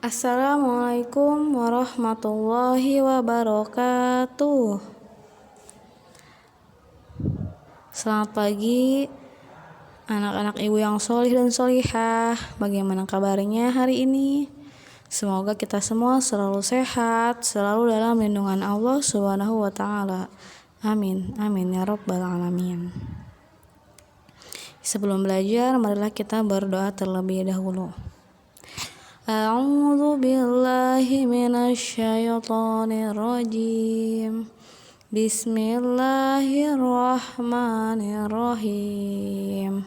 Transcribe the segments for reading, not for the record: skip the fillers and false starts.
Assalamualaikum warahmatullahi wabarakatuh. Selamat pagi anak-anak ibu yang solih dan solihah. Bagaimana kabarnya hari ini? Semoga kita semua selalu sehat, selalu dalam lindungan Allah Subhanahu wa ta'ala. Amin, amin ya rabbal alamin. Sebelum belajar, marilah kita berdoa terlebih dahulu. A'udzu billahi minasyaitonir rajim. Bismillahirrahmanirrahim.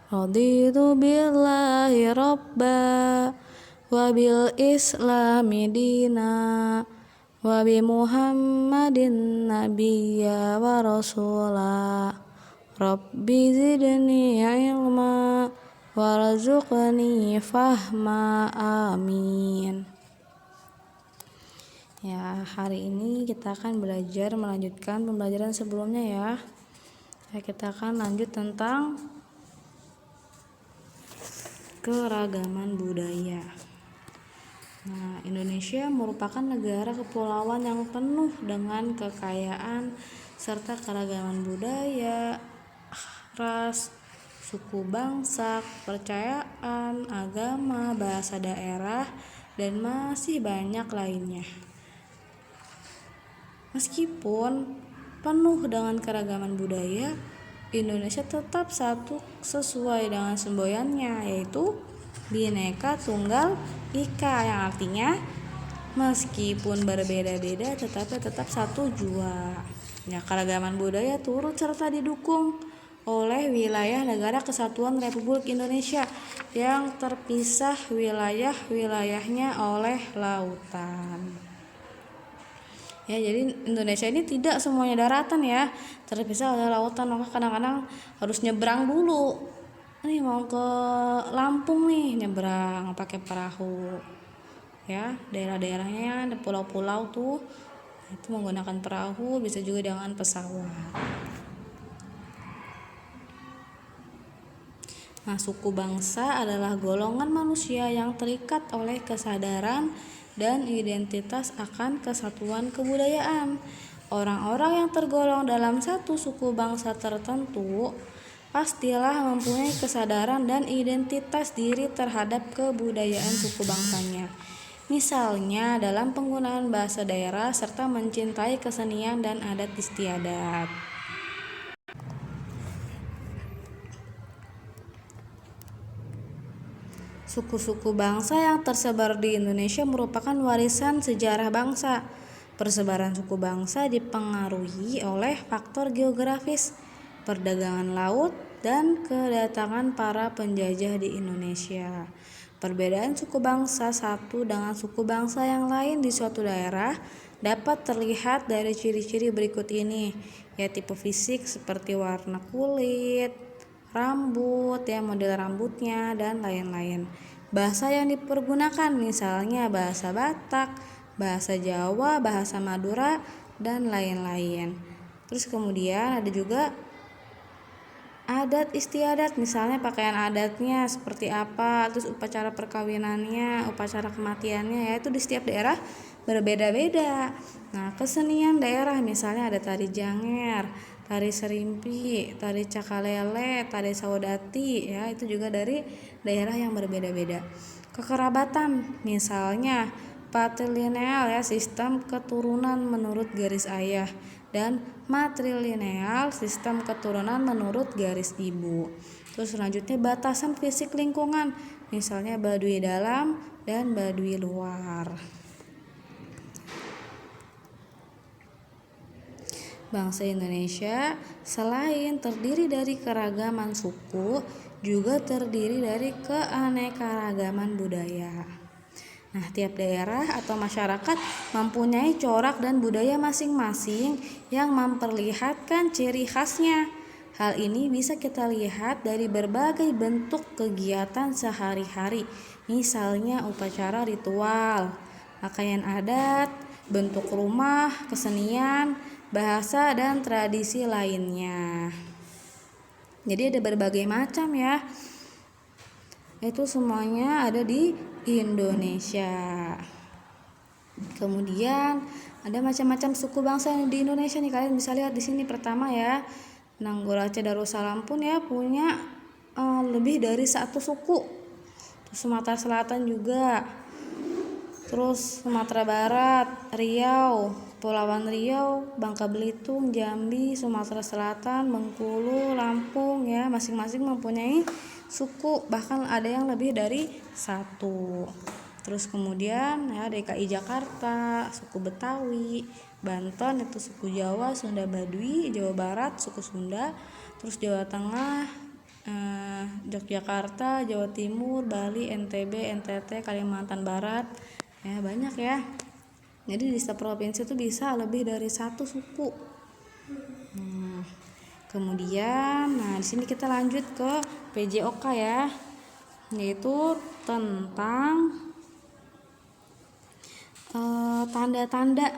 Raditu billahi rabba wa bil islami dina wa bi Muhammadin nabiyya wa rasula. Rabbi zidni ilma warzuqni fahma, amin. Ya, hari ini kita akan melanjutkan pembelajaran sebelumnya ya. Kita akan lanjut tentang keragaman budaya. Nah, Indonesia merupakan negara kepulauan yang penuh dengan kekayaan serta keragaman budaya, ras, suku bangsa, kepercayaan, agama, bahasa daerah, dan masih banyak lainnya. Meskipun penuh dengan keragaman budaya, Indonesia tetap satu sesuai dengan semboyannya, yaitu Bhinneka Tunggal Ika, yang artinya meskipun berbeda-beda tetapi tetap satu jua. Ya, keragaman budaya turut serta didukung oleh wilayah Negara Kesatuan Republik Indonesia yang terpisah wilayah-wilayahnya oleh lautan. Ya, jadi Indonesia ini tidak semuanya daratan ya, terpisah oleh lautan, maka kadang-kadang harus nyebrang dulu. Nih mau ke Lampung nih, nyebrang pakai perahu. Ya, daerah-daerahnya ada pulau-pulau tuh, itu menggunakan perahu, bisa juga dengan pesawat. Nah, suku bangsa adalah golongan manusia yang terikat oleh kesadaran dan identitas akan kesatuan kebudayaan. Orang-orang yang tergolong dalam satu suku bangsa tertentu pastilah mempunyai kesadaran dan identitas diri terhadap kebudayaan suku bangsanya. Misalnya dalam penggunaan bahasa daerah serta mencintai kesenian dan adat istiadat. Suku-suku bangsa yang tersebar di Indonesia merupakan warisan sejarah bangsa. Persebaran suku bangsa dipengaruhi oleh faktor geografis, perdagangan laut, dan kedatangan para penjajah di Indonesia. Perbedaan suku bangsa satu dengan suku bangsa yang lain di suatu daerah dapat terlihat dari ciri-ciri berikut ini, yaitu tipe fisik seperti warna kulit, rambut, ya model rambutnya, dan lain-lain. Bahasa yang dipergunakan misalnya bahasa Batak, bahasa Jawa, bahasa Madura, dan lain-lain. Terus kemudian ada juga adat istiadat, misalnya pakaian adatnya seperti apa, terus upacara perkawinannya, upacara kematiannya, yaitu di setiap daerah berbeda-beda. Nah, kesenian daerah misalnya ada tari janger, tari serimpi, tari cakalele, tari saudati, ya itu juga dari daerah yang berbeda-beda. Kekerabatan misalnya patrilineal, ya sistem keturunan menurut garis ayah, dan matrilineal sistem keturunan menurut garis ibu. Terus selanjutnya batasan fisik lingkungan, misalnya Baduy dalam dan Baduy luar. Bangsa Indonesia selain terdiri dari keragaman suku, juga terdiri dari keanekaragaman budaya. Nah, tiap daerah atau masyarakat mempunyai corak dan budaya masing-masing yang memperlihatkan ciri khasnya. Hal ini bisa kita lihat dari berbagai bentuk kegiatan sehari-hari, misalnya upacara ritual, pakaian adat, bentuk rumah, kesenian, bahasa, dan tradisi lainnya. Jadi ada berbagai macam ya. itu semuanya ada di Indonesia. Kemudian ada macam-macam suku bangsa di Indonesia nih, kalian bisa lihat di sini. Pertama ya, Nanggul Aceh Darussalam pun ya punya lebih dari satu suku. Terus Sumatera Selatan juga. Terus Sumatera Barat, Riau, Kepulauan Riau, Bangka Belitung, Jambi, Sumatera Selatan, Bengkulu, Lampung ya, masing-masing mempunyai suku, bahkan ada yang lebih dari satu. Terus kemudian ya DKI Jakarta, suku Betawi, Banten itu suku Jawa, Sunda Baduy, Jawa Barat suku Sunda, terus Jawa Tengah, Yogyakarta, Jawa Timur, Bali, NTB, NTT, Kalimantan Barat, ya banyak ya. Jadi di setiap provinsi itu bisa lebih dari satu suku. Kemudian, nah di sini kita lanjut ke PJOK ya, yaitu tentang tanda-tanda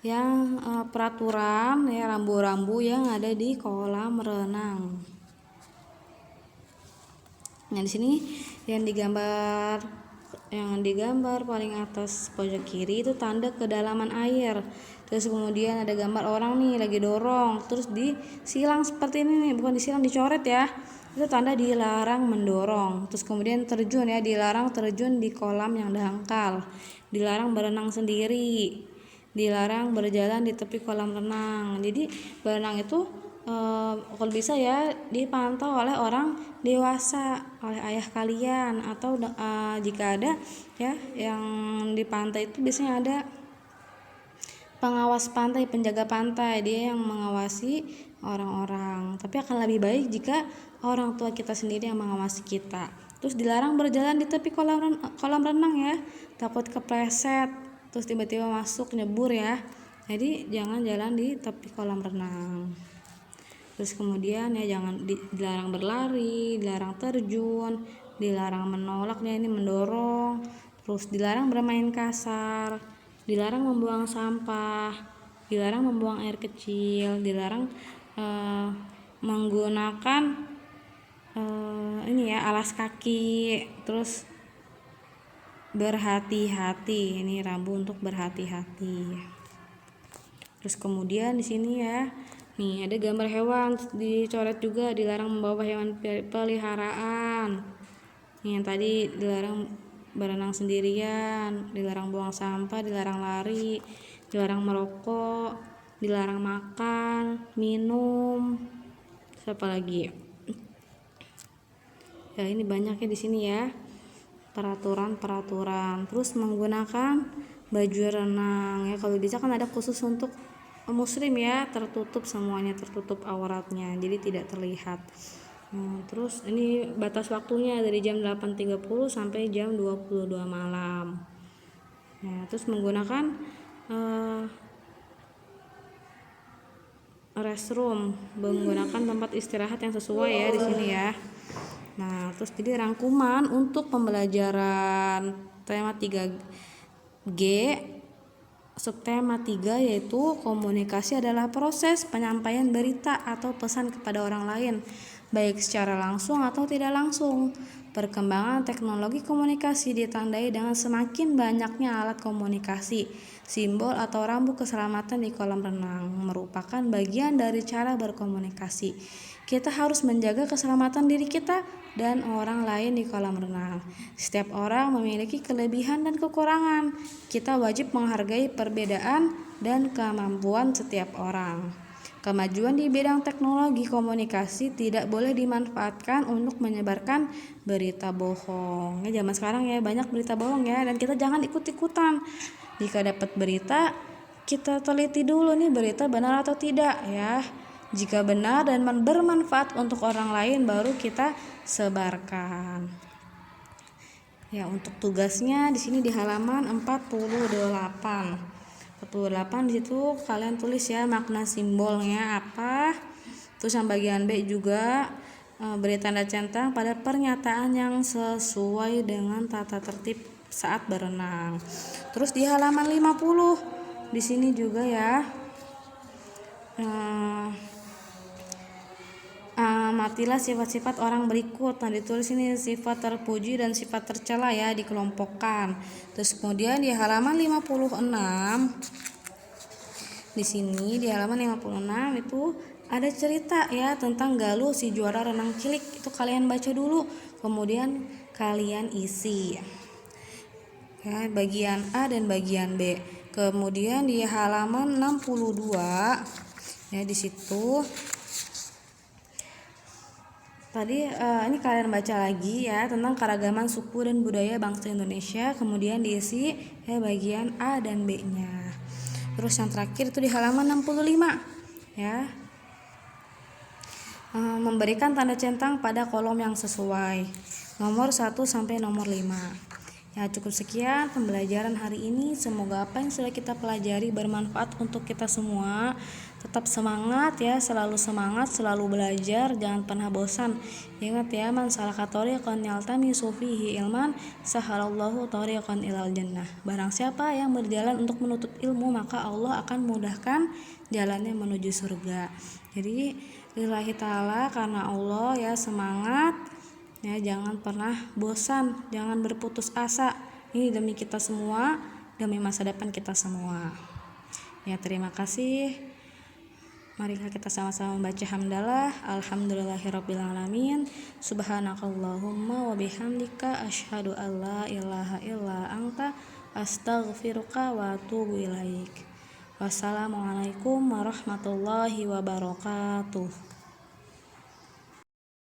yang peraturan ya, rambu-rambu yang ada di kolam renang. Nah di sini yang digambar paling atas pojok kiri itu tanda kedalaman air. Terus kemudian ada gambar orang nih lagi dorong, terus disilang seperti ini nih, bukan disilang, dicoret ya. Itu tanda dilarang mendorong. Terus kemudian terjun ya, dilarang terjun di kolam yang dangkal, dilarang berenang sendiri, dilarang berjalan di tepi kolam renang. Jadi berenang itu kalau bisa ya dipantau oleh orang dewasa, oleh ayah kalian, atau jika ada ya yang di pantai itu biasanya ada pengawas pantai, penjaga pantai, dia yang mengawasi orang-orang. Tapi akan lebih baik jika orang tua kita sendiri yang mengawasi kita. Terus dilarang berjalan di tepi kolam renang ya, takut kepleset terus tiba-tiba masuk nyebur ya. Jadi jangan jalan di tepi kolam renang. Terus kemudian ya jangan dilarang berlari, dilarang terjun, dilarang menolak ya, ini mendorong. Terus dilarang bermain kasar, dilarang membuang sampah, dilarang membuang air kecil, dilarang menggunakan ini ya alas kaki. Terus berhati-hati, ini rambu untuk berhati-hati. Terus kemudian di sini ya, nih ada gambar hewan dicoret juga, dilarang membawa hewan peliharaan. Nih yang tadi dilarang berenang sendirian, dilarang buang sampah, dilarang lari, dilarang merokok, dilarang makan, minum. Siapa lagi? Ya ini banyaknya di sini ya. Peraturan. Terus menggunakan baju renang ya, kalau bisa kan ada khusus untuk muslim ya, tertutup semuanya, tertutup auratnya, jadi tidak terlihat. Terus ini batas waktunya dari jam 8.30 sampai jam 22 malam. Nah, terus menggunakan restroom, menggunakan tempat istirahat yang sesuai ya di sini ya. Nah, terus jadi rangkuman untuk pembelajaran tema 3G, subtema 3 yaitu komunikasi adalah proses penyampaian berita atau pesan kepada orang lain, baik secara langsung atau tidak langsung. Perkembangan teknologi komunikasi ditandai dengan semakin banyaknya alat komunikasi. Simbol atau rambu keselamatan di kolam renang merupakan bagian dari cara berkomunikasi. Kita harus menjaga keselamatan diri kita dan orang lain di kolam renang. Setiap orang memiliki kelebihan dan kekurangan. Kita wajib menghargai perbedaan dan kemampuan setiap orang. Kemajuan di bidang teknologi komunikasi tidak boleh dimanfaatkan untuk menyebarkan berita bohong. Ya, zaman sekarang ya banyak berita bohong ya, dan kita jangan ikut-ikutan. Jika dapat berita, kita teliti dulu nih berita benar atau tidak ya. Jika benar dan bermanfaat untuk orang lain baru kita sebarkan. Ya, untuk tugasnya di sini di halaman 48 di situ kalian tulis ya makna simbolnya apa. Terus yang bagian B juga beri tanda centang pada pernyataan yang sesuai dengan tata tertib saat berenang. Terus di halaman 50 di sini juga ya Amatilah sifat-sifat orang berikut. Nah, ditulis ini sifat terpuji dan sifat tercela ya, dikelompokkan. Terus kemudian di halaman 56, di sini di halaman 56 itu ada cerita ya tentang Galuh si juara renang cilik. Itu kalian baca dulu, kemudian kalian isi ya bagian A dan bagian B. Kemudian di halaman 62 ya, di situ tadi ini kalian baca lagi ya tentang keragaman suku dan budaya bangsa Indonesia, kemudian diisi ya bagian A dan B-nya. Terus yang terakhir itu di halaman 65 ya, memberikan tanda centang pada kolom yang sesuai, nomor 1 sampai nomor 5. Ya, cukup sekian pembelajaran hari ini. Semoga apa yang sudah kita pelajari bermanfaat untuk kita semua. Tetap semangat ya, selalu semangat, selalu belajar, jangan pernah bosan. Ingat ya, man salaka thoriqan yaltamisu fihi ilman sahalallahu thoriqan ilal jannah. Barang siapa yang berjalan untuk menuntut ilmu, maka Allah akan mudahkan jalannya menuju surga. Jadi lillahi ta'ala, karena Allah ya, semangat ya, jangan pernah bosan, jangan berputus asa. Ini demi kita semua, demi masa depan kita semua ya. Terima kasih. Mari kita sama-sama membaca hamdalah. Alhamdulillahirrabbilalamin. Subhanakallahumma wa bihamdika asyhadu an la ilaha illa anta astaghfiruka wa atubu ilaik. Wassalamualaikum warahmatullahi wabarakatuh.